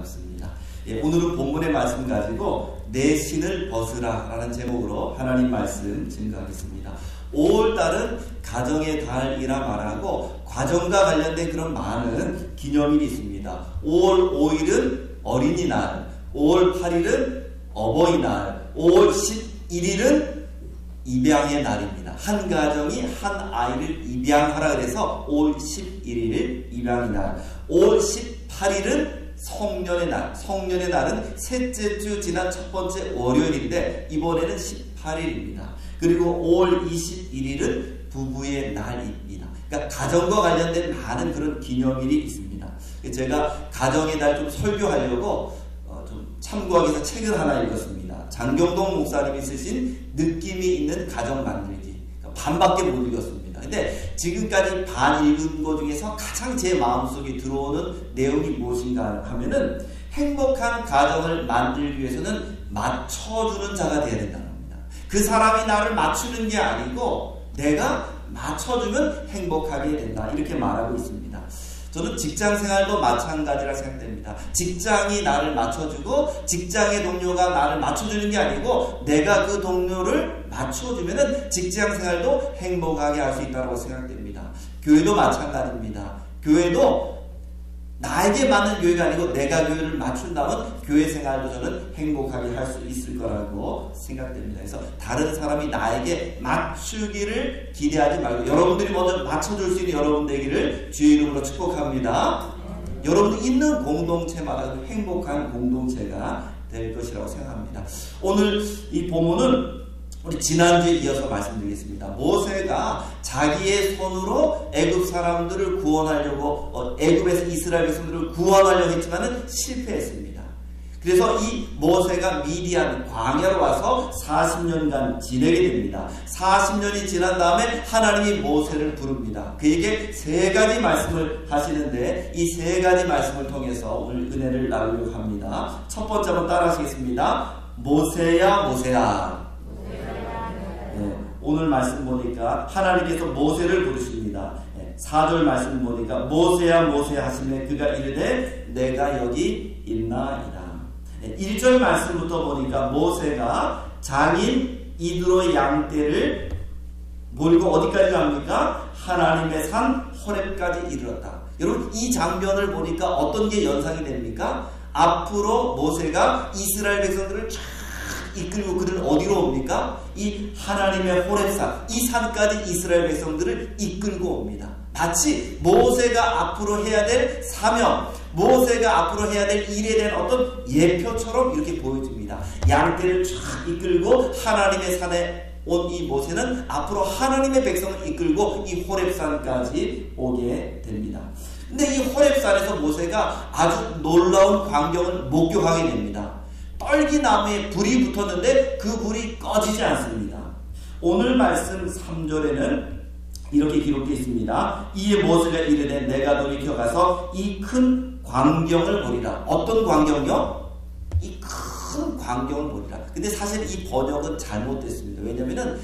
반갑습니다. 오늘은 본문의 말씀 가지고 내 신을 벗으라 라는 제목으로 하나님 말씀 증거하겠습니다. 5월달은 가정의 달이라 말하고 가정과 관련된 그런 많은 기념일이 있습니다. 5월 5일은 어린이날, 5월 8일은 어버이날, 5월 11일은 입양의 날입니다. 한 가정이 한 아이를 입양하라 그래서 5월 11일 입양의 날, 5월 18일은 성년의 날. 성년의 날은 셋째 주 지난 첫 번째 월요일인데 이번에는 18일입니다. 그리고 5월 21일은 부부의 날입니다. 그러니까 가정과 관련된 많은 그런 기념일이 있습니다. 제가 가정의 날 좀 설교하려고 좀 참고하기 위해서 책을 하나 읽었습니다. 장경동 목사님이 쓰신 느낌이 있는 가정 만들기. 반밖에 못 읽었습니다. 근데 지금까지 반 읽은 것 중에서 가장 제 마음속에 들어오는 내용이 무엇인가 하면은 행복한 가정을 만들기 위해서는 맞춰주는 자가 되어야 된다는 겁니다. 그 사람이 나를 맞추는 게 아니고 내가 맞춰주면 행복하게 된다. 이렇게 말하고 있습니다. 저는 직장생활도 마찬가지라 생각됩니다. 직장이 나를 맞춰주고 직장의 동료가 나를 맞춰주는 게 아니고 내가 그 동료를 맞춰주면 직장생활도 행복하게 할 수 있다고 생각됩니다. 교회도 마찬가지입니다. 교회도 나에게 맞는 교회가 아니고 내가 교회를 맞춘다면 교회 생활도 저는 행복하게 할 수 있을 거라고 생각됩니다. 그래서 다른 사람이 나에게 맞추기를 기대하지 말고 여러분들이 먼저 맞춰줄 수 있는 여러분 되기를 주의 이름으로 축복합니다. 여러분들 있는 공동체마다 행복한 공동체가 될 것이라고 생각합니다. 오늘 이 본문은 우리 지난주에 이어서 말씀드리겠습니다. 모세가 자기의 손으로 애굽 사람들을 구원하려고 애굽에서 이스라엘 백성들을 구원하려고 했지만은 실패했습니다. 그래서 이 모세가 미디안 광야로 와서 40년간 지내게 됩니다. 40년이 지난 다음에 하나님이 모세를 부릅니다. 그에게 세 가지 말씀을 하시는데 이 세 가지 말씀을 통해서 오늘 은혜를 나누려고 합니다. 첫 번째 한번 따라 하시겠습니다. 모세야 모세야. 오늘 말씀 보니까 하나님께서 모세를 부르십니다. 4절 말씀 보니까 모세야 모세야 하시매 그가 이르되 내가 여기 있나이다. 1절 말씀부터 보니까 모세가 장인 이드로 양떼를 몰고 어디까지 갑니까? 하나님의 산 호렙까지 이르렀다. 여러분 이 장면을 보니까 어떤 게 연상이 됩니까? 앞으로 모세가 이스라엘 백성들을 이끌고 그들은 어디로 옵니까? 이 하나님의 호렙산, 이 산까지 이스라엘 백성들을 이끌고 옵니다. 마치 모세가 앞으로 해야 될 사명, 모세가 앞으로 해야 될 일에 대한 어떤 예표처럼 이렇게 보여집니다. 양떼를 쫙 이끌고 하나님의 산에 온 이 모세는 앞으로 하나님의 백성을 이끌고 이 호렙산까지 오게 됩니다. 근데 이 호렙산에서 모세가 아주 놀라운 광경을 목격하게 됩니다. 떨기나무에 불이 붙었는데 그 불이 꺼지지 않습니다. 오늘 말씀 3절에는 이렇게 기록되어 있습니다. 이에 모세가 이르되 내가 돌이켜 가서 이 큰 광경을 보리라. 어떤 광경요? 이 큰 광경을 보리라. 근데 사실 이 번역은 잘못됐습니다. 왜냐면은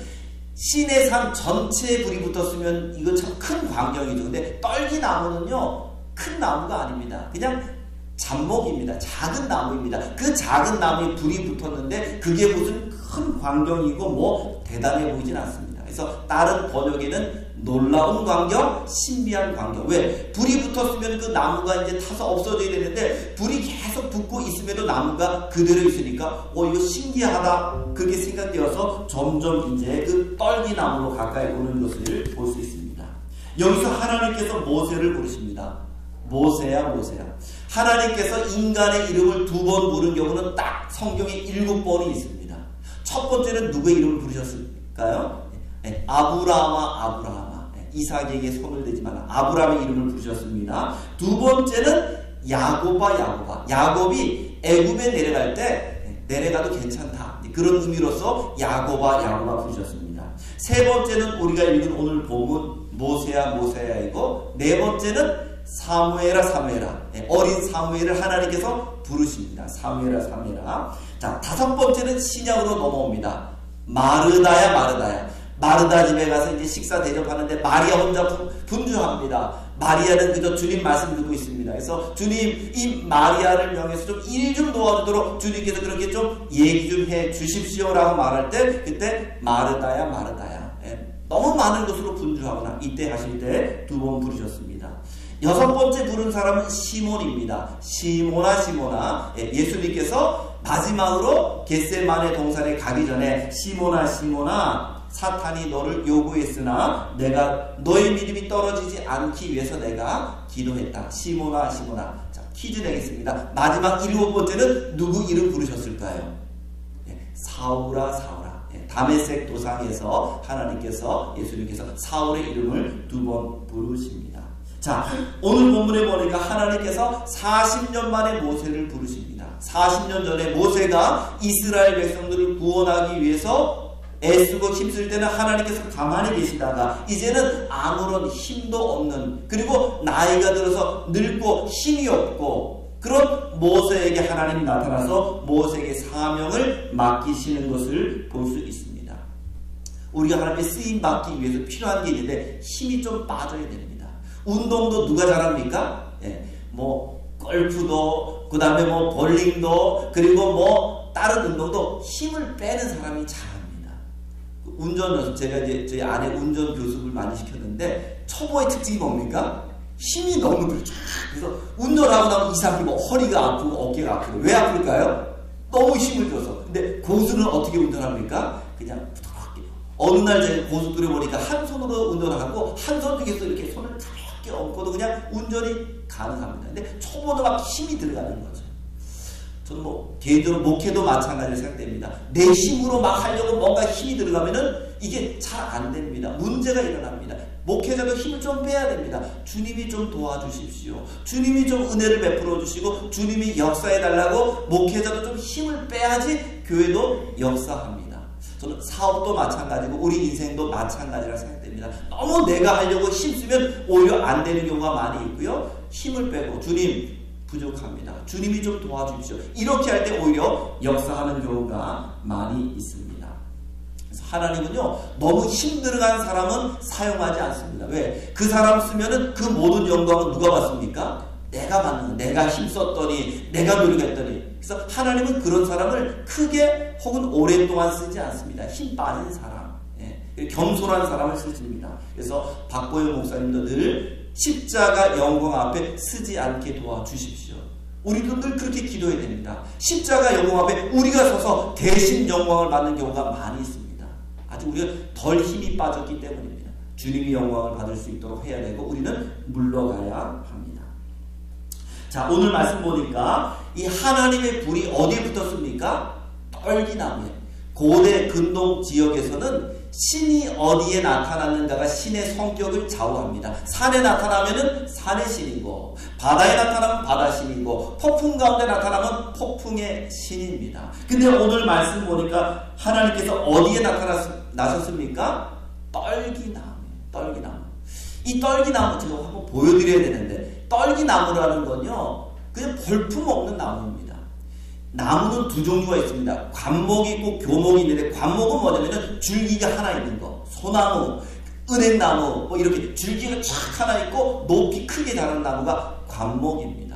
시내 산 전체에 불이 붙었으면 이건 참 큰 광경이죠. 근데 떨기나무는요 큰 나무가 아닙니다. 그냥 잡목입니다. 작은 나무입니다. 그 작은 나무에 불이 붙었는데 그게 무슨 큰 광경이고 뭐 대단해 보이진 않습니다. 그래서 다른 번역에는 놀라운 광경, 신비한 광경. 왜? 불이 붙었으면 그 나무가 이제 타서 없어져야 되는데 불이 계속 붙고 있음에도 나무가 그대로 있으니까 이거 신기하다 그렇게 생각되어서 점점 이제 그 떨기나무로 가까이 오는 것을 볼 수 있습니다. 여기서 하나님께서 모세를 부르십니다. 모세야 모세야. 하나님께서 인간의 이름을 2번 부른 경우는 딱 성경에 7번이 있습니다. 첫 번째는 누구의 이름을 부르셨을까요? 아브라함아 아브라함아. 이삭에게 손을 대지 마라. 아브라함의 이름을 부르셨습니다. 두 번째는 야곱아 야곱아. 야곱이 애굽에 내려갈 때 내려가도 괜찮다. 그런 의미로서 야곱아 야곱아 부르셨습니다. 세 번째는 우리가 읽은 오늘 본문 모세야 모세야이고 네 번째는 사무엘아 사무엘아. 어린 사무엘을 하나님께서 부르십니다. 사무엘아 사무엘아. 자, 다섯 번째는 신약으로 넘어옵니다. 마르다야 마르다야. 마르다 집에 가서 이제 식사 대접하는데 마리아 혼자 분주합니다. 마리아는 그저 주님 말씀 듣고 있습니다. 그래서 주님 이 마리아를 명해서 좀 일 좀 도와주도록 주님께서 그렇게 좀 얘기 좀 해 주십시오라고 말할 때 그때 마르다야 마르다야 너무 많은 것으로 분주하거나 이때 하실 때 2번 부르셨습니다. 6번째 부른 사람은 시몬입니다. 시몬아 시몬아. 예수님께서 마지막으로 겟세마네 동산에 가기 전에 시몬아 시몬아 사탄이 너를 요구했으나 내가 너의 믿음이 떨어지지 않기 위해서 내가 기도했다. 시몬아 시몬아. 자, 퀴즈 내겠습니다. 마지막 7번째는 누구 이름 부르셨을까요? 사울아 사울아. 다메섹 도상에서 하나님께서 예수님께서 사울의 이름을 2번 부르십니다. 자, 오늘 본문에 보니까 하나님께서 40년 만에 모세를 부르십니다. 40년 전에 모세가 이스라엘 백성들을 구원하기 위해서 애쓰고 힘쓸 때는 하나님께서 가만히 계시다가 이제는 아무런 힘도 없는, 그리고 나이가 들어서 늙고 힘이 없고 그런 모세에게 하나님이 나타나서 모세에게 사명을 맡기시는 것을 볼 수 있습니다. 우리가 하나님의 쓰임 받기 위해서 필요한 게 있는데 힘이 좀 빠져야 됩니다. 운동도 누가 잘합니까? 골프도, 그 다음에 볼링도, 그리고 다른 운동도 힘을 빼는 사람이 잘합니다. 운전 연습, 제가 이제 저희 아내 운전 교습을 많이 시켰는데 초보의 특징이 뭡니까? 힘이 너무 들죠. 그래서 운전하고 나면 이상하게 허리가 아프고 어깨가 아프고. 왜 아플까요? 너무 힘을 줘서. 근데 고수는 어떻게 운전합니까? 그냥 부드럽게. 어느 날 제가 고속도로에 보니까 한 손으로 운전하고 한 손 중에서 이렇게 손을 가볍게 얹고도 그냥 운전이 가능합니다. 근데 초보도 막 힘이 들어가는 거죠. 저는 개인적으로 목회도 마찬가지로 생각됩니다. 내 힘으로 막 하려고 뭔가 힘이 들어가면은 이게 잘 안 됩니다. 문제가 일어납니다. 목회자도 힘을 좀 빼야 됩니다. 주님이 좀 도와주십시오. 주님이 좀 은혜를 베풀어 주시고 주님이 역사해 달라고 목회자도 좀 힘을 빼야지 교회도 역사합니다. 저는 사업도 마찬가지고 우리 인생도 마찬가지라 생각됩니다. 너무 내가 하려고 힘쓰면 오히려 안 되는 경우가 많이 있고요. 힘을 빼고 주님 부족합니다. 주님이 좀 도와주십시오. 이렇게 할 때 오히려 역사하는 경우가 많이 있습니다. 그래서 하나님은요, 너무 힘들어간 사람은 사용하지 않습니다. 왜? 그 사람 쓰면은 그 모든 영광은 누가 받습니까? 내가 받는 거예요. 내가 힘썼더니, 내가 노력했더니. 그래서 하나님은 그런 사람을 크게 혹은 오랫동안 쓰지 않습니다. 힘 빠진 사람, 겸손한 사람을 쓰십니다. 그래서 박보영 목사님도 늘 십자가 영광 앞에 쓰지 않게 도와주십시오. 우리도 늘 그렇게 기도해야 됩니다. 십자가 영광 앞에 우리가 서서 대신 영광을 받는 경우가 많이 있습니다. 아직 우리가 덜 힘이 빠졌기 때문입니다. 주님이 영광을 받을 수 있도록 해야 되고 우리는 물러가야 합니다. 자, 오늘 말씀 보니까 이 하나님의 불이 어디에 붙었습니까? 떨기나무에. 고대 근동 지역에서는 신이 어디에 나타났는가가 신의 성격을 좌우합니다. 산에 나타나면은 산의 신이고, 바다에 나타나면 바다 신이고, 폭풍 가운데 나타나면 폭풍의 신입니다. 근데 오늘 말씀 보니까 하나님께서 어디에 나타나셨습니까? 떨기나무. 떨기나무. 이 떨기나무 제가 한번 보여드려야 되는데, 떨기나무라는 건요, 그냥 볼품없는 나무입니다. 나무는 두 종류가 있습니다. 관목이 있고 교목이 있는데, 관목은 뭐냐면은 줄기가 하나 있는 거. 소나무, 은행나무, 이렇게 줄기가 쫙 하나 있고 높이 크게 자라는 나무가 관목입니다.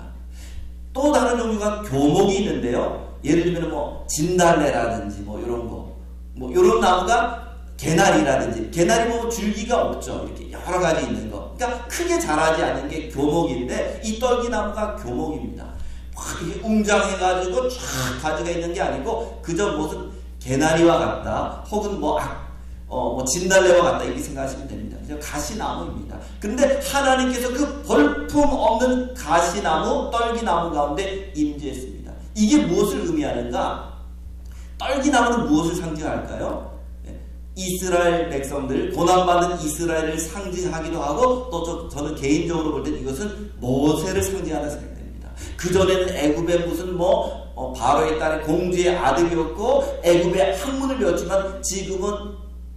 또 다른 종류가 교목이 있는데요. 예를 들면 진달래라든지 이런 거. 이런 나무가 개나리라든지, 개나리 보면 줄기가 없죠. 이렇게 여러 가지 있는 거. 그러니까 크게 자라지 않는 게 교목인데, 이 떨기나무가 교목입니다. 이게 웅장해가지고 쫙 가지가 있는 게 아니고 그저 무슨 개나리와 같다 혹은 진달래와 같다 이렇게 생각하시면 됩니다. 가시나무입니다. 그런데 하나님께서 그 볼품 없는 가시나무, 떨기나무 가운데 임재했습니다. 이게 무엇을 의미하는가? 떨기나무는 무엇을 상징할까요? 이스라엘 백성들, 고난받는 이스라엘을 상징하기도 하고 또 저는 개인적으로 볼 때 이것은 모세를 상징하는 생각입니다. 그전에는 애굽의 무슨 바로의 딸의 공주의 아들이었고 애굽의 학문을 배웠지만 지금은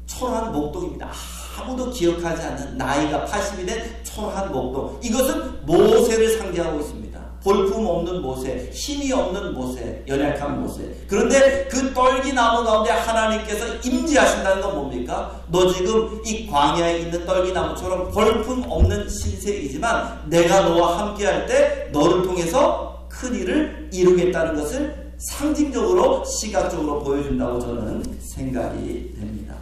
초라한 목동입니다. 아무도 기억하지 않는 나이가 80이 된 초라한 목동. 이것은 모세를 상징하고 있습니다. 볼품 없는 모세, 힘이 없는 모세, 연약한 모세. 그런데 그 떨기나무 가운데 하나님께서 임재하신다는 건 뭡니까? 너 지금 이 광야에 있는 떨기나무처럼 볼품 없는 신세이지만 내가 너와 함께 할 때 너를 통해서 큰 일을 이루겠다는 것을 상징적으로 시각적으로 보여준다고 저는 생각이 됩니다.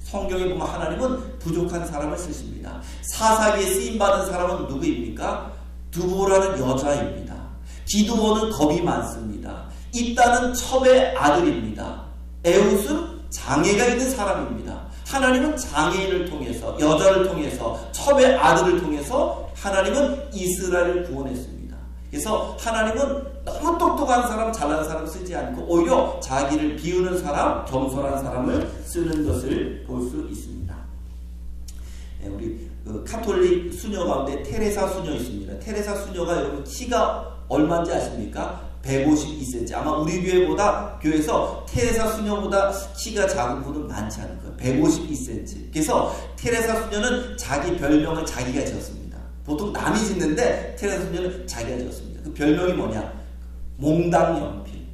성경에 보면 하나님은 부족한 사람을 쓰십니다. 사사기에 쓰임받은 사람은 누구입니까? 두보라는 여자입니다. 기드온은 겁이 많습니다. 입다는 첩의 아들입니다. 에훗은 장애가 있는 사람입니다. 하나님은 장애인을 통해서, 여자를 통해서, 첩의 아들을 통해서 하나님은 이스라엘을 구원했습니다. 그래서 하나님은 너무 똑똑한 사람, 잘난 사람 쓰지 않고 오히려 자기를 비우는 사람, 겸손한 사람을 쓰는 것을 볼 수 있습니다. 우리 카톨릭 수녀 가운데 테레사 수녀 있습니다. 테레사 수녀가 여러분 키가 얼마인지 아십니까? 152cm. 아마 우리 교회에서 테레사 수녀보다 키가 작은 분은 많지 않을 거예요. 152cm. 그래서 테레사 수녀는 자기 별명을 자기가 지었습니다. 보통 남이 짓는데 테레사 수녀는 자기가 지었습니다. 그 별명이 뭐냐? 몽당연필.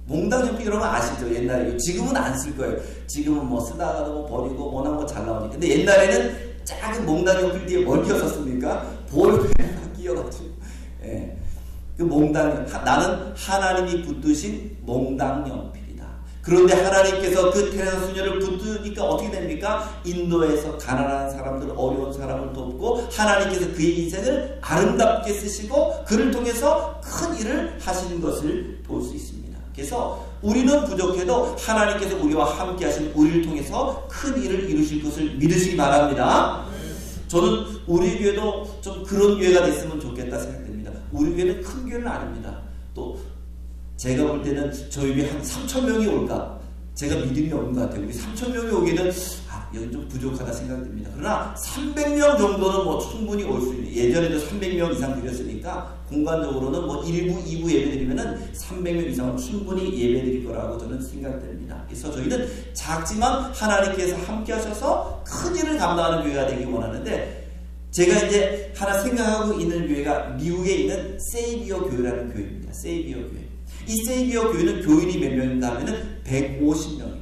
몽당연필 여러분 아시죠? 옛날에. 지금은 안 쓸 거예요. 지금은 뭐 쓰다가도 뭐 버리고 워낙 뭐 잘 나오니까. 근데 옛날에는 작은 몽당연필 뒤에 뭘 끼웠었습니까? 볼펜을 끼워가지고. 예. 그 나는 하나님이 붙드신 몽당연필이다. 그런데 하나님께서 그 테레사 수녀를 붙드니까 어떻게 됩니까? 인도에서 가난한 사람들, 어려운 사람을 돕고 하나님께서 그의 인생을 아름답게 쓰시고 그를 통해서 큰 일을 하시는 것을 볼 수 있습니다. 그래서 우리는 부족해도 하나님께서 우리와 함께 하신 우리를 통해서 큰 일을 이루실 것을 믿으시기 바랍니다. 저는 우리 교회도 좀 그런 교회가 됐으면 좋겠다 생각됩니다. 우리 교회는 큰 교회는 아닙니다. 또 제가 볼 때는 저희 교회 한 3,000명이 올까? 제가 믿음이 없는 것 같아요. 우리 3,000명이 오기는 여기 좀 부족하다 생각됩니다. 그러나 300명 정도는 뭐 충분히 올 수 있는, 예전에도 300명 이상 드렸으니까 공간적으로는 뭐 1부, 2부 예배 드리면은 300명 이상은 충분히 예배 드릴 거라고 저는 생각됩니다. 그래서 저희는 작지만 하나님께서 함께 하셔서 큰 일을 감당하는 교회가 되길 원하는데, 제가 이제 하나 생각하고 있는 교회가 미국에 있는 세이비어 교회라는 교회입니다. 세이비어 교회. 이 세이비어 교회는 교인이 몇 명인가 하면은 150명입니다.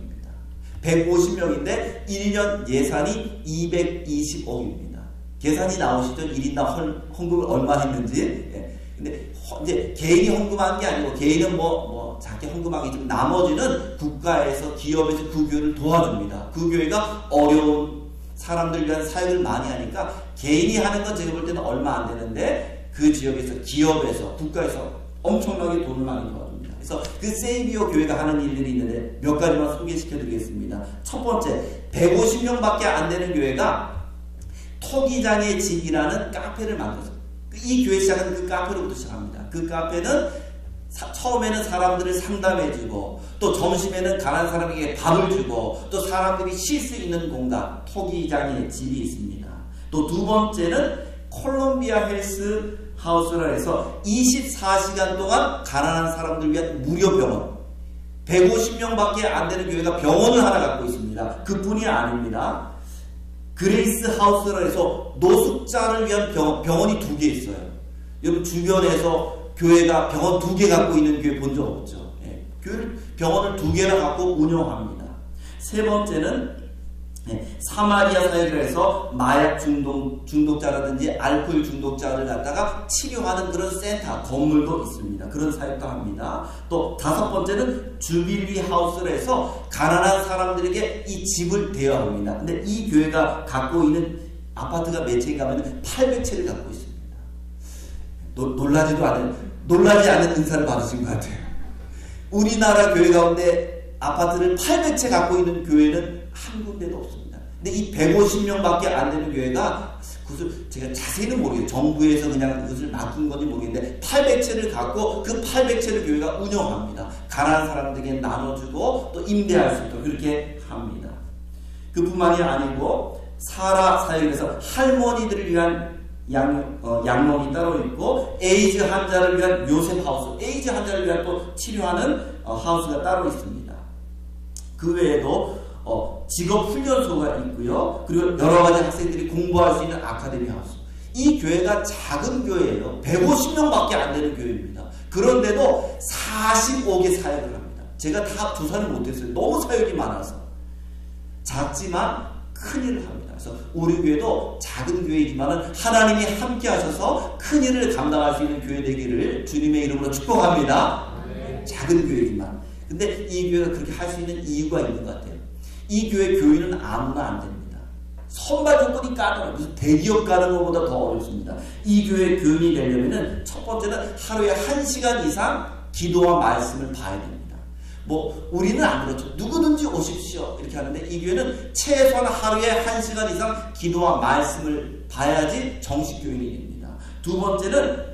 150명인데 1년 예산이 220억입니다. 계산이 나오시죠? 1인당 헌금을 얼마 했는지. 예. 근데 이제 개인이 헌금한 게 아니고, 개인은 뭐 작게 헌금하겠지만 나머지는 국가에서, 기업에서 그 교회를 도와줍니다. 그 교회가 어려운 사람들 위한 사역을 많이 하니까 개인이 하는 건 제가 볼 때는 얼마 안 되는데 그 지역에서, 기업에서, 국가에서 엄청나게 돈을 많이 도와줍니다. 그래서 그 세이비어 교회가 하는 일들이 있는데 몇 가지만 소개시켜 드리겠습니다. 첫 번째, 150명밖에 안 되는 교회가 토기장의 집이라는 카페를 만들었어요. 이 교회 시작은 그 카페로부터 시작합니다. 그 카페는 처음에는 사람들을 상담해주고, 또 점심에는 가난한 사람에게 밥을 주고, 또 사람들이 쉴 수 있는 공간, 토기장의 집이 있습니다. 또 두 번째는 콜롬비아 헬스 하우스라 해서 24시간 동안 가난한 사람들 위한 무료 병원. 150명밖에 안 되는 교회가 병원을 하나 갖고 있습니다. 그뿐이 아닙니다. 그레이스 하우스라 해서 노숙자를 위한 병원이 2개 있어요. 여러분 주변에서 교회가 병원 2개 갖고 있는 교회 본 적 없죠? 예. 병원을 2개나 갖고 운영합니다. 세 번째는 사마리아 사역이라 해서 마약 중독자라든지 알코올 중독자를 갖다가 치료하는 그런 센터, 건물도 있습니다. 그런 사역도 합니다. 또 다섯 번째는 주빌리 하우스라 해서 가난한 사람들에게 이 집을 대여합니다. 근데 이 교회가 갖고 있는 아파트가 몇 채인가 하면 800채를 갖고 있습니다. 놀라지 않는 은사를 받으신 것 같아요. 우리나라 교회 가운데 아파트를 800채 갖고 있는 교회는 한 군데도 없습니다. 근데 이 150명밖에 안 되는 교회가, 그것을 제가 자세히는 모르겠어요. 정부에서 그냥 그것을 맡긴 건지 모르겠는데 800채를 갖고 그 800채를 교회가 운영합니다. 가난한 사람들에게 나눠주고 또 임대할 수 있도록 그렇게 합니다. 그뿐만이 아니고 사라 사역에서 할머니들을 위한 양론이 따로 있고, 에이즈 환자를 위한 요셉 하우스, 에이즈 환자를 위한 또 치료하는 하우스가 따로 있습니다. 그 외에도 직업훈련소가 있고요. 그리고 여러 가지 학생들이 공부할 수 있는 아카데미 하우스. 이 교회가 작은 교회예요. 150명밖에 안 되는 교회입니다. 그런데도 45개 사역을 합니다. 제가 다 조사를 못했어요. 너무 사역이 많아서. 작지만 큰 일을 합니다. 그래서 우리 교회도 작은 교회이지만 하나님이 함께 하셔서 큰 일을 감당할 수 있는 교회 되기를 주님의 이름으로 축복합니다. 작은 교회지만. 근데 이 교회가 그렇게 할 수 있는 이유가 있는 것 같아요. 이 교회 교인은 아무나 안 됩니다. 선발 조건이 까다로워요. 무슨 대기업 가는 것보다 더 어렵습니다. 이 교회 교인이 되려면 첫 번째는 하루에 1시간 이상 기도와 말씀을 봐야 됩니다. 뭐 우리는 안 그렇죠. 누구든지 오십시오 이렇게 하는데 이 교회는 최소한 하루에 1시간 이상 기도와 말씀을 봐야지 정식 교인이 됩니다. 두 번째는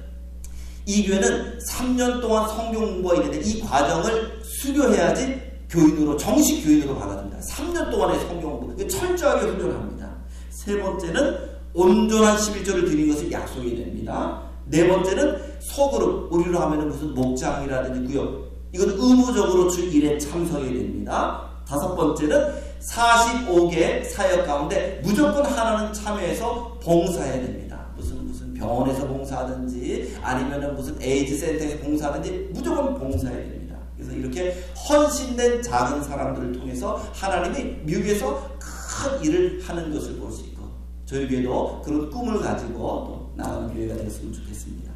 이 교회는 3년 동안 성경 공부가 있는데 이 과정을 수료해야지 교인으로 정식 교인으로 받아줍니다. 3년 동안의 성경 공부 철저하게 훈련합니다. 세 번째는 온전한 11조를 드린 것을 약속이 됩니다. 네 번째는 소그룹, 우리로 하면 무슨 목장이라든지 구역, 이건 의무적으로 주 1회 참석이 됩니다. 다섯 번째는 45개 사역 가운데 무조건 하나는 참여해서 봉사해야 됩니다. 무슨 병원에서 봉사하든지 아니면 무슨 에이즈 센터에서 봉사하든지 무조건 봉사해야 됩니다. 그래서 이렇게 헌신된 작은 사람들을 통해서 하나님이 미국에서 큰 일을 하는 것을 볼 수 있고 저희 교회도 그런 꿈을 가지고 또 나아가는 교회가 되었으면 좋겠습니다.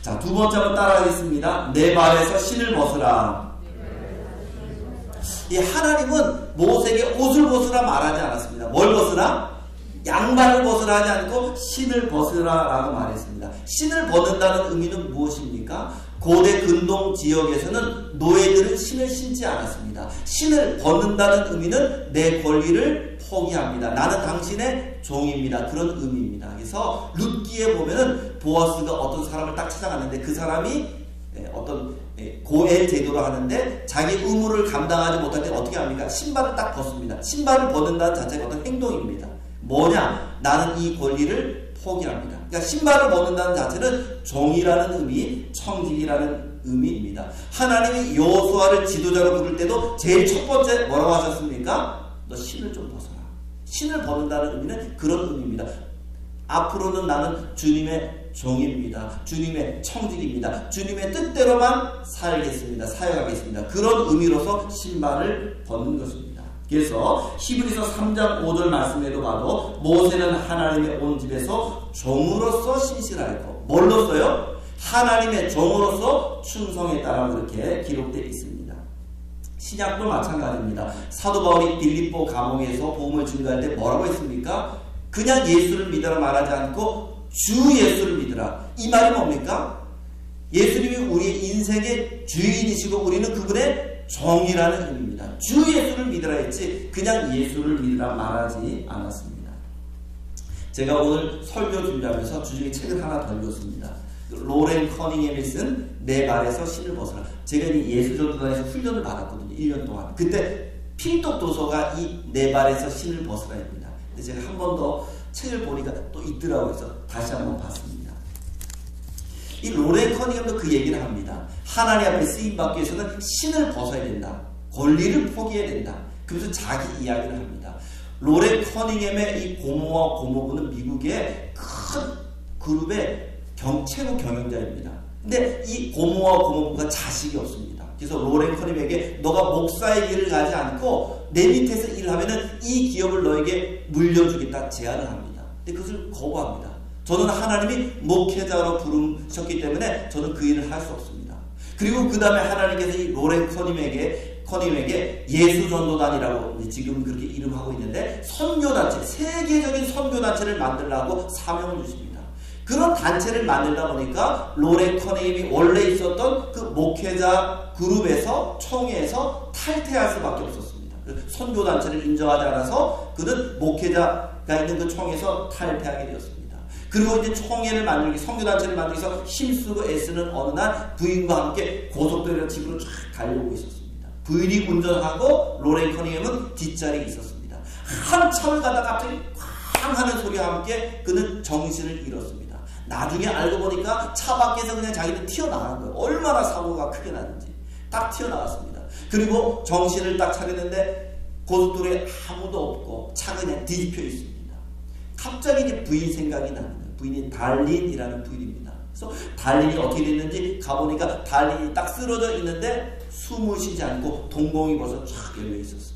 자, 두 번째 한번 따라하겠습니다. 내 발에서 신을 벗으라. 이 하나님은 모세에게 옷을 벗으라 말하지 않았습니다. 뭘 벗으라? 양말을 벗으라 하지 않고 신을 벗으라 라고 말했습니다. 신을 벗는다는 의미는 무엇입니까? 고대 근동 지역에서는 노예들은 신을 신지 않았습니다. 신을 벗는다는 의미는 내 권리를 포기합니다. 나는 당신의 종입니다. 그런 의미입니다. 그래서 룻기에 보면은 보아스가 어떤 사람을 딱 찾아갔는데 그 사람이 어떤 고엘 제도를 하는데 자기 의무를 감당하지 못할 때 어떻게 합니까? 신발을 딱 벗습니다. 신발을 벗는다는 자체가 어떤 행동입니다. 뭐냐? 나는 이 권리를 포기합니다. 그러니까 신발을 벗는다는 자체는 종이라는 의미, 청직이라는 의미입니다. 하나님이 여호수아를 지도자로 부를 때도 제일 첫 번째 뭐라고 하셨습니까? 너 신을 좀 벗어라. 신을 벗는다는 의미는 그런 의미입니다. 앞으로는 나는 주님의 종입니다. 주님의 청직입니다. 주님의 뜻대로만 살겠습니다. 사역하겠습니다. 그런 의미로서 신발을 벗는 것입니다. 그래서 히브리서 3장 5절 말씀에도 봐도 모세는 하나님의 온 집에서 종으로서 신실하였고 뭘로써요? 하나님의 종으로서 충성했다라고 그렇게 기록되어 있습니다. 신약도 마찬가지입니다. 사도 바울이 빌립보 감옥에서 복음을 증거할 때 뭐라고 했습니까? 그냥 예수를 믿으라 말하지 않고 주 예수를 믿으라. 이 말이 뭡니까? 예수님이 우리의 인생의 주인이시고 우리는 그분의 종이라는 의미입니다. 주 예수를 믿으라 했지 그냥 예수를 믿으라 말하지 않았습니다. 제가 오늘 설교 준비하면서 주중에 책을 하나 더 읽었습니다. 로렌 커닝햄이 쓴 내 발에서 신을 벗어라. 제가 이 예수전도단에서 훈련을 받았거든요. 1년 동안. 그때 필독 도서가 이 내 발에서 신을 벗으라입니다. 근데 제가 한 번 더 책을 보니까 또 있더라고요. 그래서 다시 한번 봤습니다. 이 로렌 커닝햄도 그 얘기를 합니다. 하나님 앞에 쓰임받기 위해서는 신을 벗어야 된다. 권리를 포기해야 된다. 그래서 자기 이야기를 합니다. 로렌 커닝햄의 이 고모와 고모부는 미국의 큰 그룹의 최고 경영자입니다. 근데 이 고모와 고모부가 자식이 없습니다. 그래서 로렌 커닝햄에게 너가 목사의 길을 가지 않고 내 밑에서 일을 하면은 이 기업을 너에게 물려주겠다 제안을 합니다. 근데 그것을 거부합니다. 저는 하나님이 목회자로 부르셨기 때문에 저는 그 일을 할 수 없습니다. 그리고 그 다음에 하나님께서 이 로렌 커닝햄에게 예수전도단이라고 지금 그렇게 이름하고 있는데 선교단체, 세계적인 선교단체를 만들라고 사명을 주십니다. 그런 단체를 만들다 보니까 로렌 커닝햄이 원래 있었던 그 목회자 그룹에서 총회에서 탈퇴할 수밖에 없었습니다. 선교단체를 인정하지 않아서 그는 목회자가 있는 그 총회에서 탈퇴하게 되었습니다. 그리고 이제 총회를 만들기, 선교단체를 만들기 위해서 힘쓰고 애쓰는 어느 날 부인과 함께 고속도로 집으로 쫙 달려오고 있었습니다. 부인이 운전하고 로렌 커닝햄은 뒷자리에 있었습니다. 한참을 가다가 갑자기 쾅 하는 소리와 함께 그는 정신을 잃었습니다. 나중에 알고 보니까 차 밖에서 그냥 자기는 튀어나간 거예요. 얼마나 사고가 크게 났는지. 딱 튀어나왔습니다. 그리고 정신을 딱 차렸는데 고속도로에 아무도 없고 차가 그냥 뒤집혀 있습니다. 갑자기 이제 부인 생각이 나는 거예요. 부인이 달린이라는 부인입니다. 그래서 달린이 어떻게 됐는지 가보니까 달린이 딱 쓰러져 있는데 숨을 쉬지 않고 동공이 벌써 쫙 열려 있었어.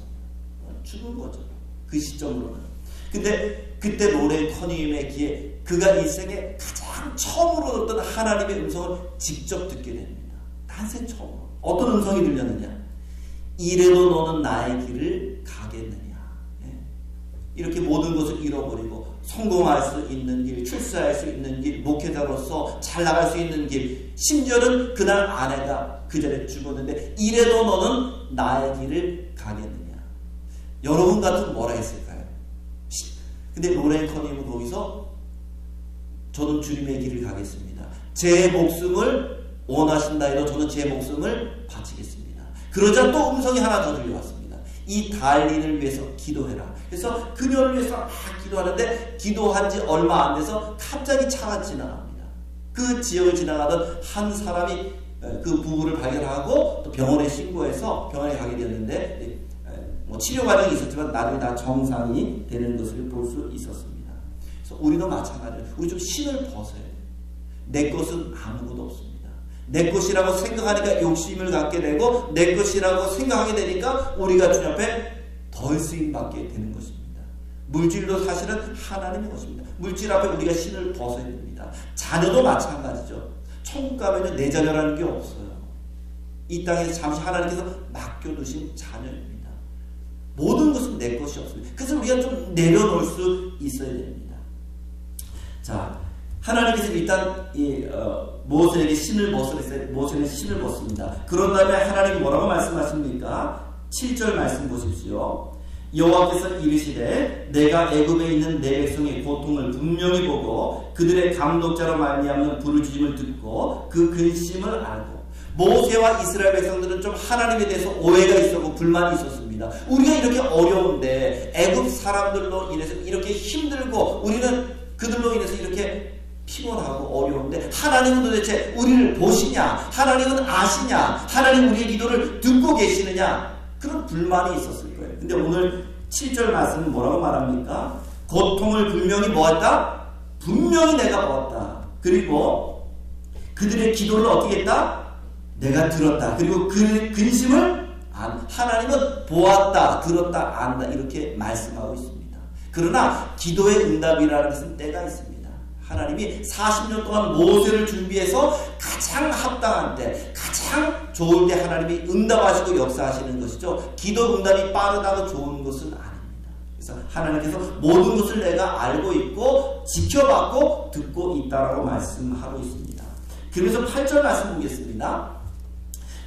죽은 거죠. 그 시점으로는. 근데 그때 로렌 커닝햄의 귀에 그가 일생에 가장 처음으로 듣던 하나님의 음성을 직접 듣게 됩니다. 난생 처음으로. 어떤 음성이 들렸느냐? 이래도 너는 나의 길을 가겠느냐? 이렇게 모든 것을 잃어버리고 성공할 수 있는 길, 출세할 수 있는 길, 목회자로서 잘 나갈 수 있는 길, 심지어는 그날 아내가 그 자리에 죽었는데 이래도 너는 나의 길을 가겠느냐? 여러분 같으면 뭐라 했을까요? 근데 로렌 커닝은 거기서 저는 주님의 길을 가겠습니다. 제 목숨을 원하신다 해도 저는 제 목숨을 바치겠습니다. 그러자 또 음성이 하나 더 들려왔습니다. 이 달린을 위해서 기도해라. 그래서 그녀를 위해서 막 기도하는데 기도한 지 얼마 안 돼서 갑자기 차가 지나갑니다. 그 지역을 지나가던 한 사람이 그 부부를 발견하고 또 병원에 신고해서 병원에 가게 되었는데 치료 과정이 있었지만 나중에 다 정상이 되는 것을 볼 수 있었습니다. 그래서 우리도 마찬가지예요. 우리 좀 신을 벗어야 돼요. 내 것은 아무것도 없습니다. 내 것이라고 생각하니까 욕심을 갖게 되고 내 것이라고 생각하게 되니까 우리가 주님 앞에 덜 쓰임받게 되는 것입니다. 물질도 사실은 하나님의 것입니다. 물질 앞에 우리가 신을 벗어야 됩니다. 자녀도 마찬가지죠. 천국 가면 내 자녀라는 게 없어요. 이 땅에서 잠시 하나님께서 맡겨두신 자녀입니다. 모든 것은 내 것이 없습니다. 그래서 우리가 좀 내려놓을 수 있어야 됩니다. 자, 하나님께서 일단 모세에게 신을 벗으랬어요. 모세는 신을 벗습니다. 그런 다음에 하나님이 뭐라고 말씀하십니까? 7절 말씀 보십시오. 여호와께서 이르시되 내가 애굽에 있는 내 백성의 고통을 분명히 보고 그들의 감독자로 말미암는 부르짖음을 듣고 그 근심을 알고. 모세와 이스라엘 백성들은 좀 하나님에 대해서 오해가 있었고 불만이 있었습니다. 우리가 이렇게 어려운데 애굽 사람들로 인해서 이렇게 힘들고 우리는 그들로 인해서 이렇게 피곤하고 어려운데 하나님은 도대체 우리를 보시냐? 하나님은 아시냐? 하나님 우리의 기도를 듣고 계시느냐? 그런 불만이 있었을 거예요. 근데 오늘 7절 말씀은 뭐라고 말합니까? 고통을 분명히 보았다? 분명히 내가 보았다. 그리고 그들의 기도를 어떻게 했다? 내가 들었다. 그리고 그 근심을 하나님은 보았다, 들었다, 안다 이렇게 말씀하고 있습니다. 그러나 기도의 응답이라는 것은 때가 있습니다. 하나님이 40년 동안 모세를 준비해서 가장 합당한 때, 가장 좋을 때 하나님이 응답하시고 역사하시는 것이죠. 기도 응답이 빠르다고 좋은 것은 아닙니다. 그래서 하나님께서 모든 것을 내가 알고 있고 지켜봤고 듣고 있다라고 말씀하고 있습니다. 그러면서 8절 말씀 보겠습니다.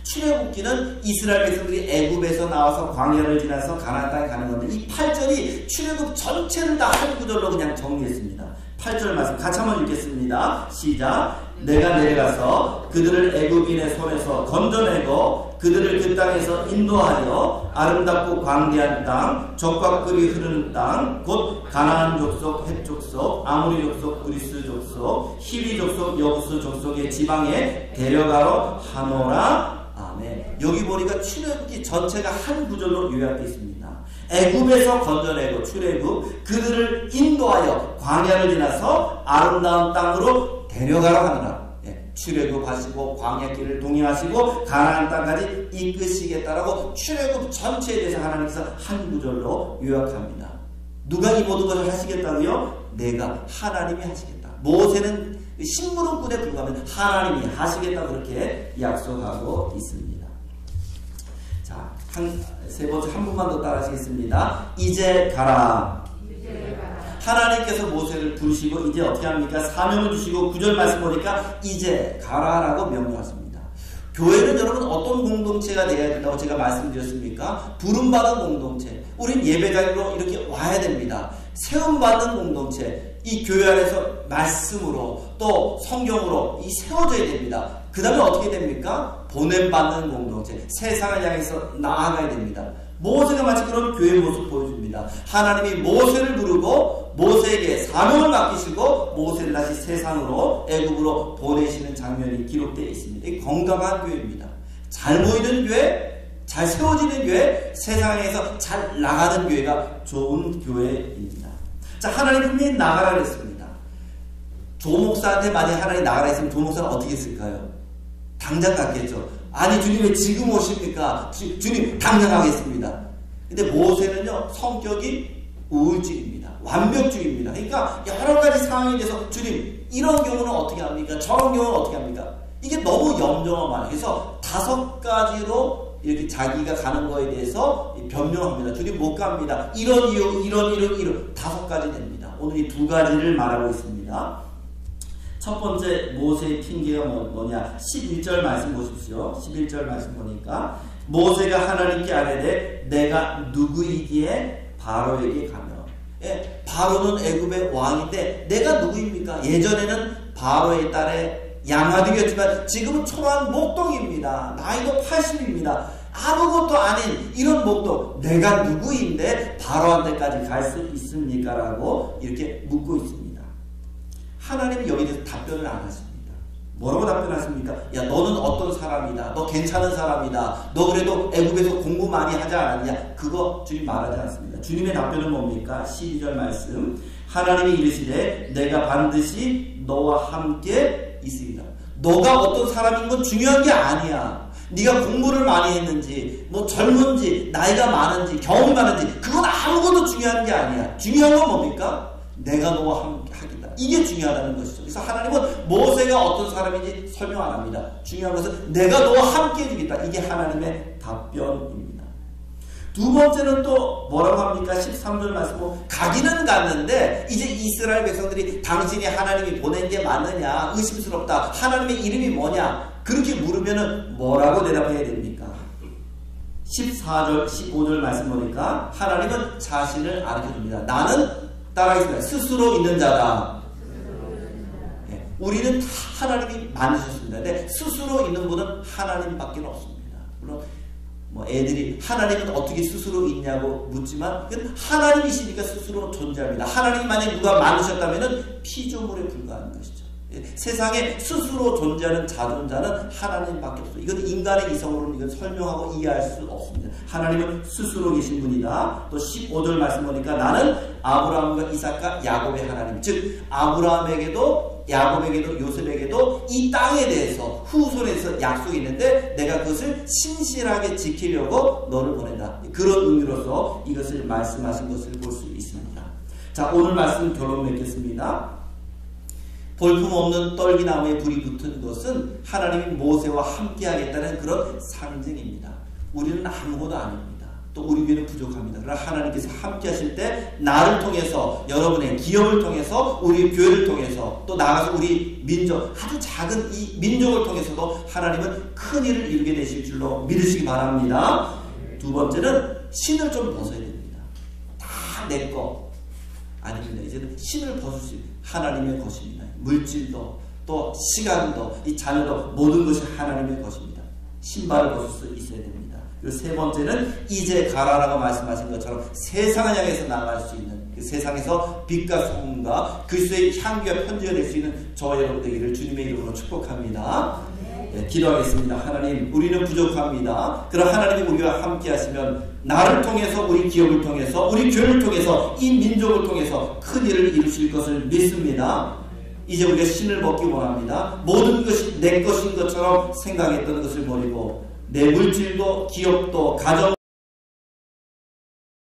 출애굽기는 이스라엘 백성들이 애굽에서 나와서 광야를 지나서 가나안 땅에 가는 건데 이 8절이 출애굽 전체를 다 한 구절로 그냥 정리했습니다. 8절 말씀 같이 한번 읽겠습니다. 시작. 내가 내려가서 그들을 애굽인의 손에서 건져내고 그들을 그 땅에서 인도하여 아름답고 광대한 땅, 젖과 꿀이 흐르는 땅, 곧 가나안 족속, 헷 족속, 아모리 족속, 그리스 족속, 히비 족속, 여부스 족속의 지방에 데려가러 하노라. 아멘. 여기 보니까 출애굽기 전체가 한 구절로 요약되어 있습니다. 애굽에서 건져내고 출애굽 그들을 인도하여 광야를 지나서 아름다운 땅으로 데려가라 하느라. 출애굽하시고 광야길을 동행하시고 가나안 땅까지 이끄시겠다라고 출애굽 전체에 대해서 하나님께서 한 구절로 요약합니다. 누가 이 모든 것을 하시겠다고요? 내가 하나님이 하시겠다. 모세는 심부름꾼에 불과하면 하나님이 하시겠다고 그렇게 약속하고 있습니다. 자, 세 번째 한 분만 더 따라하시겠습니다. 이제 가라. 하나님께서 모세를 부르시고 이제 어떻게 합니까? 사명을 주시고 9절 말씀 보니까 이제 가라라고 명령하십니다. 교회는 여러분 어떤 공동체가 되어야 된다고 제가 말씀드렸습니까? 부름받은 공동체. 우린 예배자리로 이렇게 와야 됩니다. 세움받는 공동체. 이 교회 안에서 말씀으로 또 성경으로 세워져야 됩니다. 그 다음에 어떻게 됩니까? 보냄받는 공동체. 세상을 향해서 나아가야 됩니다. 모세가 마치 그런 교회의 모습을 보여줍니다. 하나님이 모세를 부르고 모세에게 사명을 맡기시고 모세를 다시 세상으로 애굽으로 보내시는 장면이 기록되어 있습니다. 이 건강한 교회입니다. 잘 보이는 교회, 잘 세워지는 교회, 세상에서 잘 나가는 교회가 좋은 교회입니다. 자, 하나님 분명히 나가라 그랬습니다. 조 목사한테 만약에 하나님 나가라 했으면 조 목사는 어떻게 했을까요? 당장 갔겠죠. 아니 주님 왜 지금 오십니까? 주님 당장 가겠습니다. 근데 모세는요 성격이 우울증입니다. 완벽주의입니다. 그러니까 여러 가지 상황에 대해서 주님 이런 경우는 어떻게 합니까? 저런 경우는 어떻게 합니까? 이게 너무 염려만. 그래서 5가지로 이렇게 자기가 가는 거에 대해서 변명합니다. 주님 못 갑니다. 이런 이유, 이런 5가지 됩니다. 오늘 이 2가지를 말하고 있습니다. 첫 번째 모세의 핑계가 뭐냐? 11절 말씀 보십시오. 11절 말씀 보니까 모세가 하나님께 아뢰되 내가 누구이기에 바로에게 가며. 예, 바로는 애굽의 왕인데 내가 누구입니까? 예전에는 바로의 딸에 양아들이었지만 지금은 초라한 목동입니다. 나이도 80입니다. 아무것도 아닌 이런 목동. 내가 누구인데 바로한테까지 갈 수 있습니까? 라고 이렇게 묻고 있습니다. 하나님은 여기에 대해서 답변을 안 하십니다. 뭐라고 답변하십니까? 야 너는 어떤 사람이다. 너 괜찮은 사람이다. 너 그래도 애굽에서 공부 많이 하지 않았냐? 그거 주님 말하지 않습니다. 주님의 답변은 뭡니까? 12절 말씀. 하나님이 이르시되 내가 반드시 너와 함께 있으리라. 너가 어떤 사람인 건 중요한 게 아니야. 네가 공부를 많이 했는지 뭐 젊은지 나이가 많은지 경험이 많은지 그건 아무것도 중요한 게 아니야. 중요한 건 뭡니까? 내가 너와 함께 하겠다. 이게 중요하다는 것이죠. 그래서 하나님은 모세가 어떤 사람인지 설명 안 합니다. 중요한 것은 내가 너와 함께 해주겠다. 이게 하나님의 답변입니다. 두 번째는 또 뭐라고 합니까? 13절 말씀 보면 가기는 갔는데 이제 이스라엘 백성들이 당신이 하나님이 보낸 게 맞느냐 의심스럽다. 하나님의 이름이 뭐냐 그렇게 물으면은 뭐라고 대답해야 됩니까? 14절 15절 말씀 보니까 하나님은 자신을 가르쳐줍니다. 나는 따라하겠습니다. 스스로 있는 자다. 네, 우리는 다 하나님이 만드셨습니다. 근데 스스로 있는 분은 하나님밖에 없습니다. 물론 뭐 애들이 하나님은 어떻게 스스로 있냐고 묻지만 하나님이시니까 스스로 존재합니다. 하나님이 만약 누가 만드셨다면 피조물에 불과한 것이죠. 세상에 스스로 존재하는 자존자는 하나님밖에 없어요. 이건 인간의 이성으로는 이건 설명하고 이해할 수 없습니다. 하나님은 스스로 계신 분이다. 또 15절 말씀 보니까 나는 아브라함과 이삭과 야곱의 하나님, 즉 아브라함에게도 야곱에게도 요셉에게도 이 땅에 대해서 후손에서 약속이 있는데 내가 그것을 신실하게 지키려고 너를 보낸다. 그런 의미로서 이것을 말씀하신 것을 볼 수 있습니다. 자, 오늘 말씀 결론 맺겠습니다. 볼품없는 떨기나무에 불이 붙은 것은 하나님이 모세와 함께 하겠다는 그런 상징입니다. 우리는 아무것도 아닙니다. 또 우리 위에는 부족합니다. 그러나 하나님께서 함께 하실 때 나를 통해서 여러분의 기업을 통해서 우리 교회를 통해서 또 나아가서 우리 민족 아주 작은 이 민족을 통해서도 하나님은 큰 일을 이루게 되실 줄로 믿으시기 바랍니다. 두 번째는 신을 좀 벗어야 됩니다. 다 내 거 아닙니다. 이제는 신을 벗을 수 있는 하나님의 것입니다. 물질도 또 시간도 이 자녀도 모든 것이 하나님의 것입니다. 신발을 벗을 수 있어야 됩니다. 그리고 세 번째는 이제 가라라고 말씀하신 것처럼 세상을 향해서 나갈 수 있는 그 세상에서 빛과 소금과 그리스도의 향기가 편지가 될 수 있는 저와 여러분 되기를 주님의 이름으로 축복합니다. 네, 기도하겠습니다. 하나님, 우리는 부족합니다. 그럼 하나님이 우리와 함께 하시면 나를 통해서 우리 기업을 통해서 우리 교회를 통해서 이 민족을 통해서 큰 일을 이루실 것을 믿습니다. 이제 우리가 신을 벗기 원합니다. 모든 것이 내 것인 것처럼 생각했던 것을 버리고 내 물질도 기업도 가정